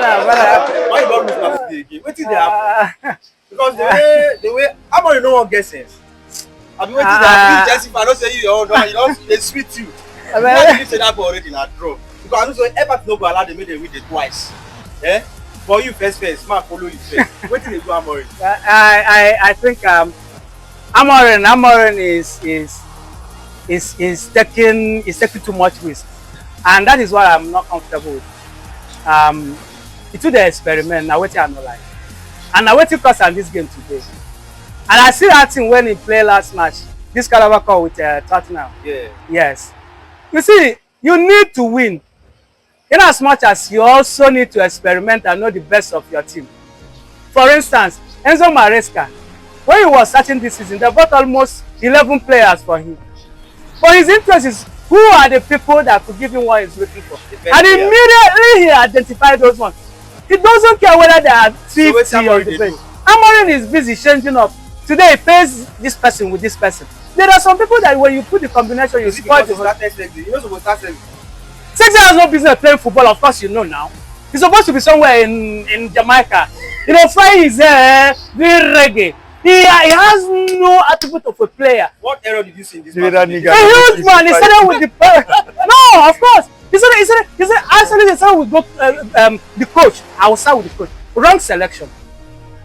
Why you don't lose last day again? What is they happen? Because the way Amorim no one get sense. I be waiting that Chelsea fan don't say you don't they sweet you. Why did you say that ball already na draw? Because I know so Everton no go allow them make them win it twice. Eh? For you first, man follow you first. What did they do Amorim? I think Amorim is taking too much risk, and that is what I'm not comfortable with. It took the experiment. Now what I no like, and now what you cause on this game today. And I see that thing when he played last match, this Carabao Cup with Tottenham. Yeah. Yes. You see, you need to win. In as much as you also need to experiment and know the best of your team. For instance, Enzo Maresca, when he was starting this season, they bought almost 11 players for him. But his interest is who are the people that could give him what he's looking for. And immediately he identified those ones. He doesn't care whether they are 50 or the bench. Amorim is busy changing up. Today he pays this person with this person. There are some people that when you put the combination, you spoil the whole. You know supposed to start Sexy has no business playing football, of course you know now. He's supposed to be somewhere in Jamaica. You know, flying his hair, doing reggae. He has no attribute of a player. What error did you see in this match? A huge man. He started with the no, of course. He said actually they started with the coach. I will start with the coach. Wrong selection.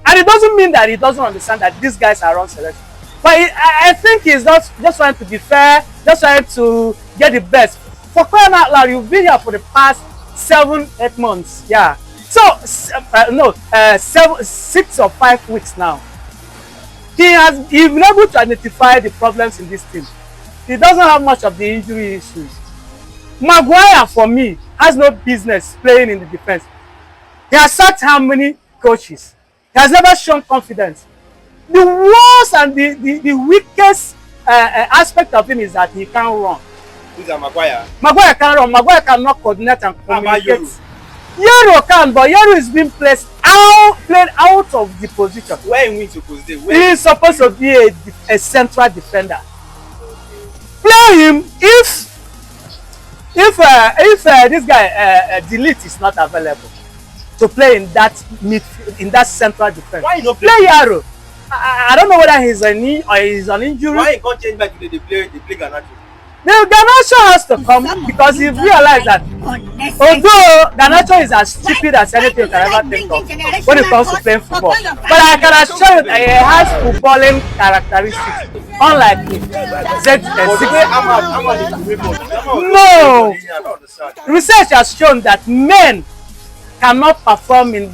And it doesn't mean that he doesn't understand that these guys are wrong selection. But I think he's not just trying to be fair, just trying to get the best. For crying out loud, you've been here for the past 7-8 months. Yeah. So, 6 or 5 weeks now. He's been able to identify the problems in this team. He doesn't have much of the injury issues. Maguire, for me, has no business playing in the defense. He has sacked how many coaches? He has never shown confidence. The worst and the weakest aspect of him is that he can't run. Who's a Maguire? Maguire can't run. Maguire cannot coordinate and communicate. Yero can, but Yero is being played out of the position. Where he supposed to be? He is supposed to be a central defender. Play him if this guy Delete is not available to play in that midfield, in that central defense. Why you not play Yaro? I don't know whether he's on injury. Why you can't change back to the play Garnacho? The Garnacho has to come because he realized that although Garnacho is as stupid as anything you can ever think of when it comes to playing football, but I can assure you that he has footballing characteristics, unlike him. No, research has shown that men cannot perform in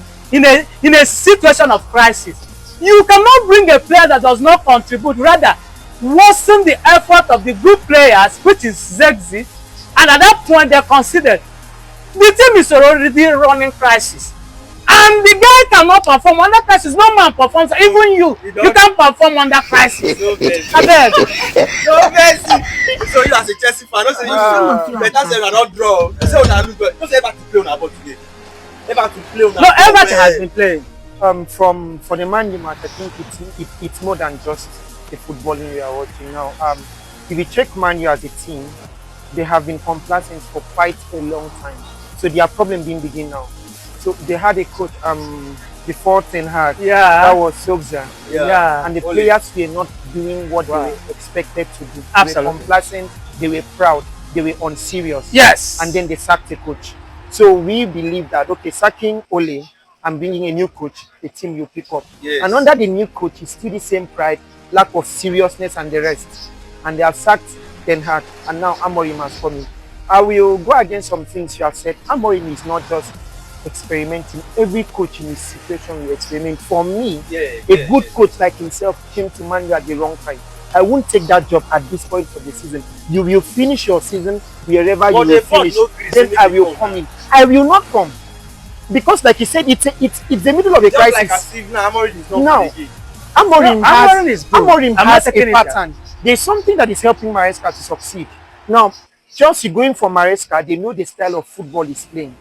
a situation of crisis. You cannot bring a player that does not contribute, rather worsen the effort of the good players, which is Zexi, and at that point they considered the team is already running crisis, and the guy cannot perform under crisis. No man performs, even you can't perform under crisis. No Messi. So you as a Chelsea fan, don't say you better say you not draw. You say you lose, don't say Everton play on about today. Everton play on. No, Everton has been playing. For the Man U match, I think it's more than just the footballing we are watching now. If you check Man U as a team, they have been complacent for quite a long time. So their problem didn't begin now. So they had a coach before Ten Hag. Yeah. That was Solskjaer. Yeah. And the players were not doing what they were expected to do. Absolutely. They were complacent, they were proud, they were unserious. Yes. And then they sacked the coach. So we believe that, okay, sacking Ole and bringing a new coach, the team will pick up. Yes. And under the new coach, it's still the same pride, lack of seriousness and the rest. And they have sacked Ten Hag, and now Amorim has come in. I will go against some things you have said. Amorim is not just experimenting. Every coach in his situation will experiment. For me, a good coach like himself came to Man U at the wrong time. I won't take that job at this point of the season. You will finish your season wherever you will finish. Then I will come in. I will not come. Because like you said, it's the middle of a crisis. Like as if now Amorim is not now, Amorim has a pattern. There's something that is helping Maresca to succeed. Now, Chelsea going for Maresca, they know the style of football he's playing.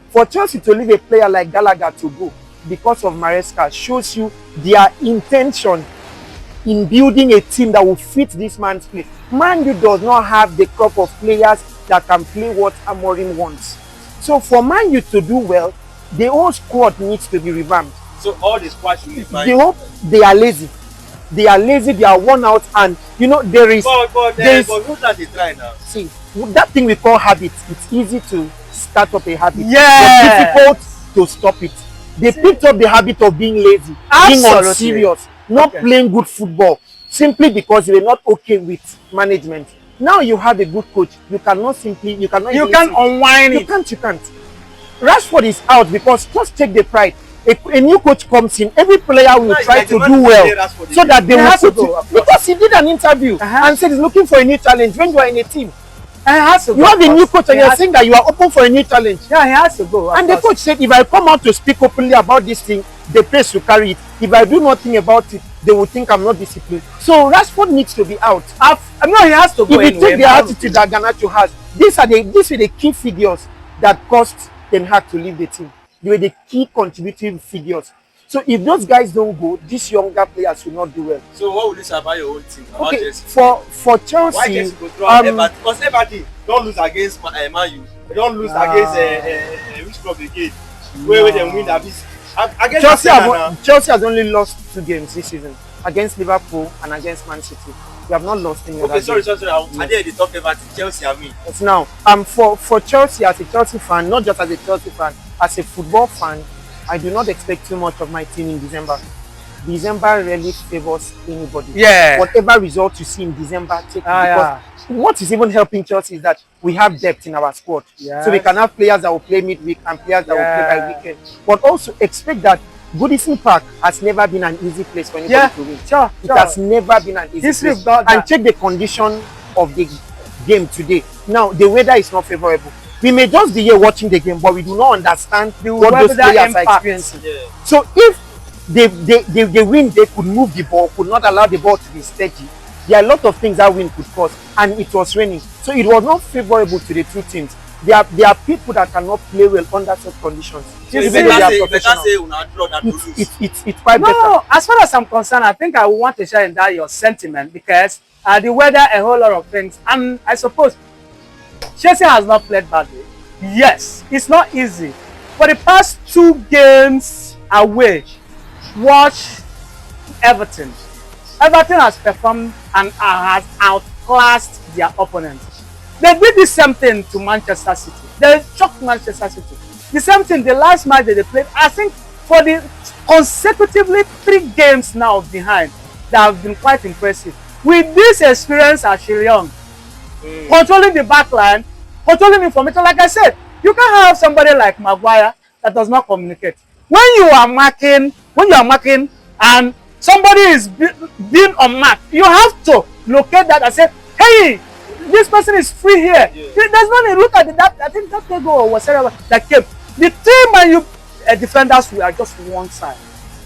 For Chelsea to leave a player like Gallagher to go because of Maresca shows you their intention in building a team that will fit this man's play. Man U does not have the crop of players that can play what Amorim wants. So for Man U to do well, the whole squad needs to be revamped. So all the squad should be fine. The hope they are lazy. They are lazy, they are worn out, and you know there is But who's that they try now? see that thing we call habit. It's easy to start up a habit, Yeah. but difficult to stop it. They picked up the habit of being lazy, being Absolutely. unserious, not playing good football, simply because they were not okay with management. Now you have a good coach. You cannot unwind it. You can't. Rashford is out because just take the pride. A new coach comes in, every player will try to do well so that they will put it. Because he did an interview and said he's looking for a new challenge when you are in a team. You have a new coach and you're saying that you are open for a new challenge. Yeah, he has to go. And the coach said, if I come out to speak openly about this thing, the pace will carry it. If I do nothing about it, they will think I'm not disciplined. So Rashford needs to be out. No, he has to go. If you take the attitude that Garnacho has, these are the key figures that caused Ten Hag to leave the team. They were the key contributing figures. So if those guys don't go, these younger players will not do well. So what would you say about your own team? Okay, for Chelsea, why Chelsea go through Everton? Because Everton don't lose against Man U. They don't lose against which club again? Where they win that bit. Chelsea has only lost 2 games this season, against Liverpool and against Man City. We have not lost any other sorry. game. I did the talk about Chelsea and me. Yes, now, for Chelsea, as a Chelsea fan, not just as a Chelsea fan, as a football fan, I do not expect too much of my team in December. December really favors anybody. Yeah. Whatever result you see in December, take it, because what is even helping Chelsea is that we have depth in our squad. Yes. So we can have players that will play midweek and players that will play by weekend. But also expect that Goodison Park has never been an easy place for anybody to win. It has never been an easy place. And check the condition of the game today. Now, the weather is not favorable. We may just be here watching the game, but we do not understand what those players are experiencing. Yeah. So if they win, they could move the ball, could not allow the ball to be steady. There are a lot of things that win could cause, and it was raining. So it was not favorable to the two teams. There are people that cannot play well under such conditions. So it's quite better. No, as far as I'm concerned, I think I want to share in that your sentiment, because the weather, a whole lot of things, and I suppose Chelsea has not played badly. Yes, it's not easy. For the past 2 games away, watch Everton. Everton has performed and has outclassed their opponents. They did the same thing to Manchester City. They shocked Manchester City. The same thing, the last match that they played, I think for the consecutively 3 games now behind, that have been quite impressive. With this experience at Young, controlling the back line, controlling information, like I said, you can have somebody like Maguire that does not communicate. When you are marking and somebody is being unmarked, you have to locate that and say, hey, this person is free here. Yeah. There's no need. Look at that. I think that goal or whatever that came. The team and you defenders were just one side.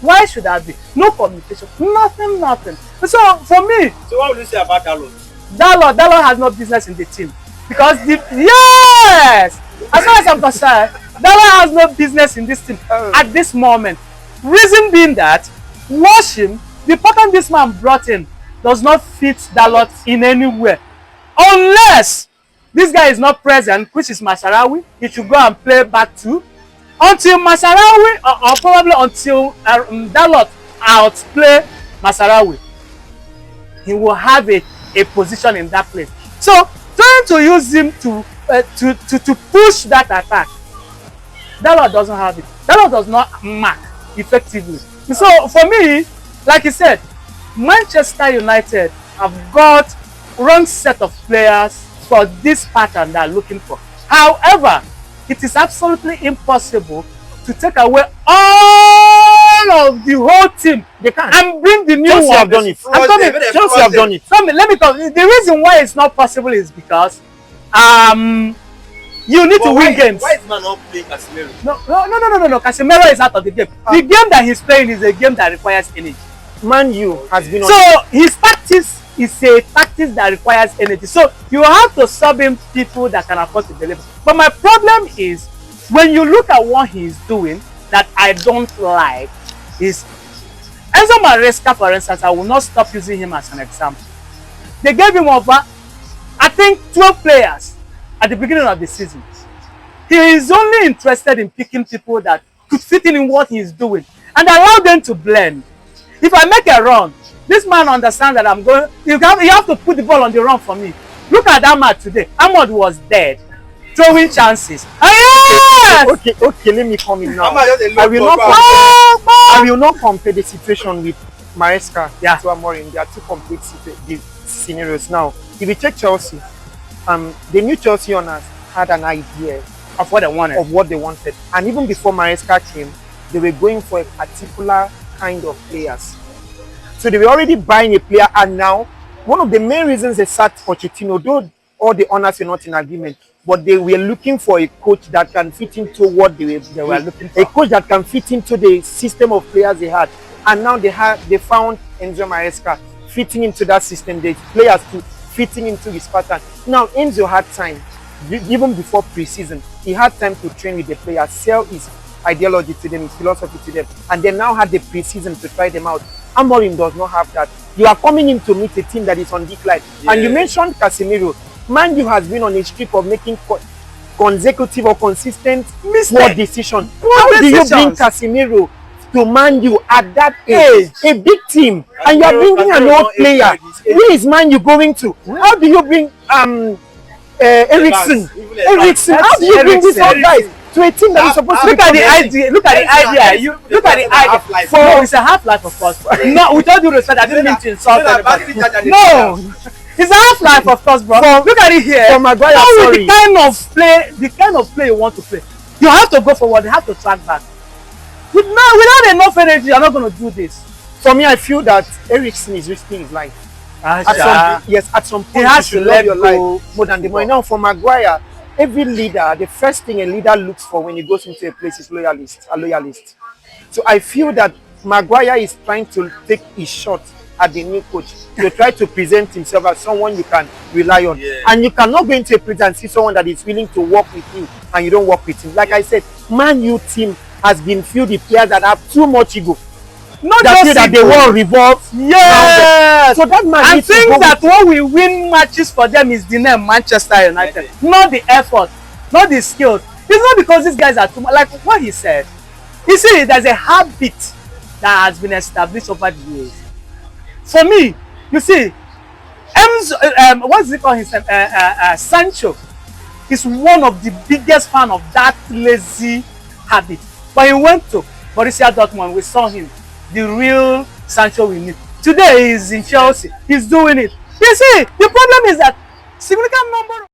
Why should that be? No communication. Nothing. So for me. So what would you say about Dalot? Dalot has no business in the team. Because yes! As far as I'm concerned, Dalot has no business in this team at this moment. Reason being that, watch him, the pattern this man brought in does not fit Dalot in any way. Unless this guy is not present, which is Masarawi, he should go and play back 2. Until Masarawi, or probably until Dalot outplay Masarawi, he will have a position in that place. So trying to use him to push that attack, Dalot doesn't have it. Dalot does not mark effectively. So for me, like you said, Manchester United have got wrong set of players for this pattern they are looking for. However, it is absolutely impossible to take away all of the whole team. They can and bring the new Chelsea one. Have done it. Chelsea have done it. Let me talk. The reason why it's not possible is because you need to win games. Why is man not playing Casemiro? No. Casemiro is out of the game. The game that he's playing is a game that requires energy. Man U has been on. So his tactics is a tactics that requires energy. So you have to sub in people that can afford to deliver. But my problem is when you look at what he's doing that I don't like is Enzo Maresca, for instance. I will not stop using him as an example. They gave him over, I think, 12 players at the beginning of the season. He is only interested in picking people that to fit in what he is doing and allow them to blend. If I make a run, this man understands that I'm going. You have to put the ball on the run for me. Look at Ahmad today. Ahmad was dead, throwing chances. Okay, let me come in now. I will not compare the situation with Maresca to Amorim. They are two complete scenarios. Now, if you check Chelsea, the new Chelsea owners had an idea of what they wanted. And even before Maresca came, they were going for a particular kind of players. So they were already buying a player, and now one of the main reasons they sacked Pochettino, though all the owners were not in agreement, but they were looking for a coach that can fit into what they were looking for. A coach that can fit into the system of players they had. And now they found Enzo Maresca fitting into that system. The players too fitting into his pattern. Now Enzo had time, even before pre-season, he had time to train with the players, sell his ideology to them, his philosophy to them, and they now had the pre-season to try them out. Amorim does not have that. You are coming in to meet a team that is on decline. Yeah. And you mentioned Casemiro. Man U has been on a streak of making consecutive or consistent poor decisions. How do you bring Casemiro to Man U at that age? A big team, and you are bringing an old player. Where is Man U going to? How do you bring Eriksen? How do you bring these old guys to a team that is supposed to look at the idea? Look at the idea. Look at the idea. No, it's a half-life, of course. No, with all due respect, I didn't mean to insult anybody. No, it's a half-life, of course, bro. Look at it here. For Maguire, sorry. The kind of play you want to play, you have to go forward. You have to track back. Without enough energy, you're not going to do this. For me, I feel that Eriksen is risking his life. At some point, he has to love your life more than the money. Now, for Maguire, every leader, the first thing a leader looks for when he goes into a place is a loyalist. So I feel that Maguire is trying to take his shot at the new coach to try to present himself as someone you can rely on. Yeah. And you cannot go into a place and see someone that is willing to work with you and you don't work with him. Like I said, Man U team has been filled with players that have too much ego. Not just that they won't revolve. Yes. So that man I think that when we win matches for them is the name Manchester United, not the effort, not the skills. It's not because these guys are too much. Like what he said. You see, there's a habit that has been established over the years. For me, you see, what's it called? Sancho is one of the biggest fan of that lazy habit. But he went to Borussia Dortmund. We saw him, the real Sancho we need. Today he's in Chelsea. He's doing it. You see, the problem is that significant number